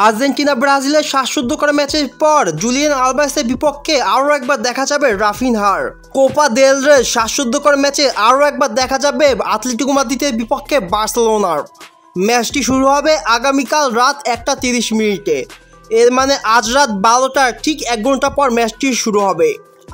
Argentina ব্রাজিলের শ্বাসরুদ্ধকর ম্যাচের পর জুলিয়ান আলভারেজের বিপক্ষে আরও একবার দেখা যাবে রাফিনহার। কোপা দেল রের শ্বাসরুদ্ধকর ম্যাচে আরও একবার দেখা যাবে আতলেতিকো মাদ্রিদের বিপক্ষে বার্সেলোনার। ম্যাচটি শুরু হবে আগামীকাল রাত 1:30 এর মানে আজ রাত 12টার ঠিক 1 ঘন্টা পর ম্যাচটি শুরু হবে।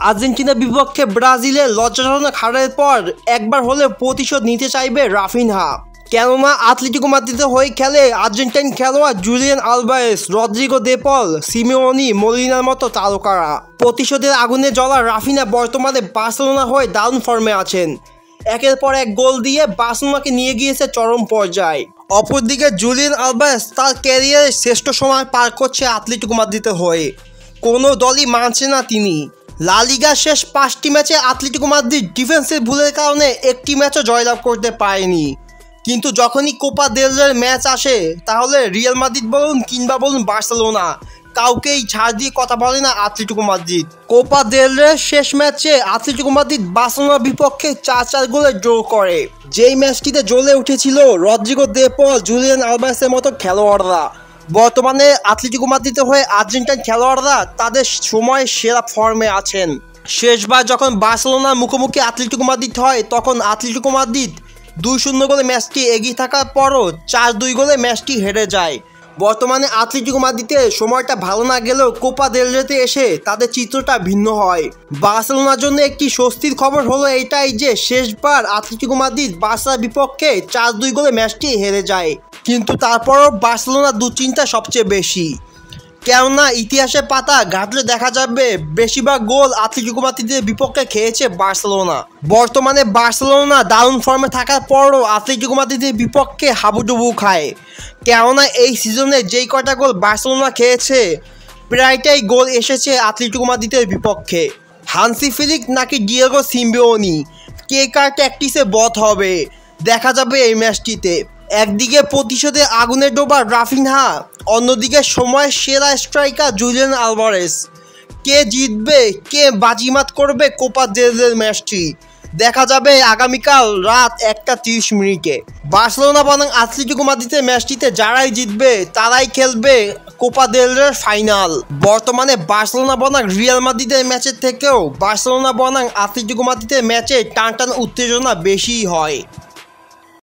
আর্জেন্টিনার বিপক্ষে ব্রাজিলের লজ্জাজনক হারের পর একবার হলেও প্রতিশোধ নিতে চাইবে রাফিনহা। কেননা আতলেতিকো মাদ্রিদের হয়ে খেলে আর্জেন্টাইন খেলোয়াড় জুলিয়ান আলভারেজ, রদ্রিগো দে পল, সিমেওনি, মোলিনার মতো তারকারা। প্রতিশোধের আগুনে জ্বলা রাফিনহা বর্তমানে বার্সেলোনা হয়ে দারুণ ফর্মে আছেন। একের পর এক গোল দিয়ে বার্সেলোনাকে নিয়ে গিয়েছে চরম পর্যায়ে। অপরদিকে জুলিয়ান আলভারেজ তার ক্যারিয়ারের শ্রেষ্ঠ সময় পার করছে আতলেতিকো মাদ্রিদের হয়ে। কোনো দলই মানছে না তিনি। লা লিগার শেষ 5টি ম্যাচে আতলেতিকো মাদ্রিদ ডিফেন্সের ভুলের কারণে একটি ম্যাচও জয়লাভ করতে পারেনি। কিন্তু যখনই কোপা দেল রের ম্যাচ আসে তাহলে রিয়াল মাদ্রিদ বলুন কিংবা বলুন বার্সেলোনা, কাউকেই ছাড় দিয়ে কথা বলে না আতলেতিকো মাদ্রিদ। কোপা দেল রের শেষ ম্যাচে আতলেতিকো মাদ্রিদ বার্সেলোনার বিপক্ষে 4-4 গোলে ড্র করে। যেই ম্যাচটিতে জ্বলে উঠেছিল রদ্রিগো দে পল, জুলিয়ান আলভারেজের মতো খেলোয়াড়রা। বর্তমানে আতলেতিকো মাদ্রিদের হয়ে আর্জেন্টাইন খেলোয়াড়রা তাদের সময়ের সেরা ফর্মে আছেন। শেষবার যখন বার্সেলোনার মুখোমুখি আতলেতিকো মাদ্রিদ হয় তখন আতলেতিকো মাদ্রিদ 2-0 গোলে ম্যাচটি এগিয়ে থাকার পরও 4-2 গোলে ম্যাচটি হেরে যায়। বর্তমানে আতলেতিকো মাদ্রিদের সময়টা ভালো না গেলেও কোপা দেল রেতে এসে তাদের চিত্রটা ভিন্ন হয়। বার্সেলোনার জন্য একটি স্বস্তির খবর হলো এটাই যে শেষবার আতলেতিকো মাদ্রিদ বার্সার বিপক্ষে 4-2 গোলে ম্যাচটি হেরে যায়। কিন্তু তারপরও বার্সেলোনার দুশ্চিন্তা সবচেয়ে বেশি, কেননা ইতিহাসের পাতা ঘাটলে দেখা যাবে বেশিরভাগ গোল আতলেতিকো মাদ্রিদের বিপক্ষে খেয়েছে বার্সেলোনা। বর্তমানে বার্সেলোনা দারুণ ফর্মে থাকার পরও আতলেতিকো মাদ্রিদের বিপক্ষে হাবুডুবু খায়। কেননা এই সিজনে যেই কয়টা গোল বার্সেলোনা খেয়েছে প্রায়টাই গোল এসেছে আতলেতিকো মাদ্রিদের বিপক্ষে। হানসি ফ্লিক নাকি ডিয়েগো সিমেওনি, কে কার ট্যাকটিসে বধ হবে দেখা যাবে এই ম্যাচটিতে। একদিকে প্রতিশোধে আগুনে ডোবা রাফিনহা, অন্যদিকে সময়ের সেরা স্ট্রাইকার জুলিয়ান আলভারেজ। কে জিতবে, কে বাজিমাত করবে কোপা দেল রের ম্যাচটি দেখা যাবে আগামীকাল রাত 1:30। বার্সেলোনা বনাম আতলেতিকো মাদ্রিদের ম্যাচটিতে যারাই জিতবে তারাই খেলবে কোপা দেল রের ফাইনাল। বর্তমানে বার্সেলোনা বনাম রিয়াল মাদ্রিদের ম্যাচের থেকেও বার্সেলোনা বনাম আতলেতিকো মাদ্রিদের ম্যাচে টান উত্তেজনা বেশিই হয়।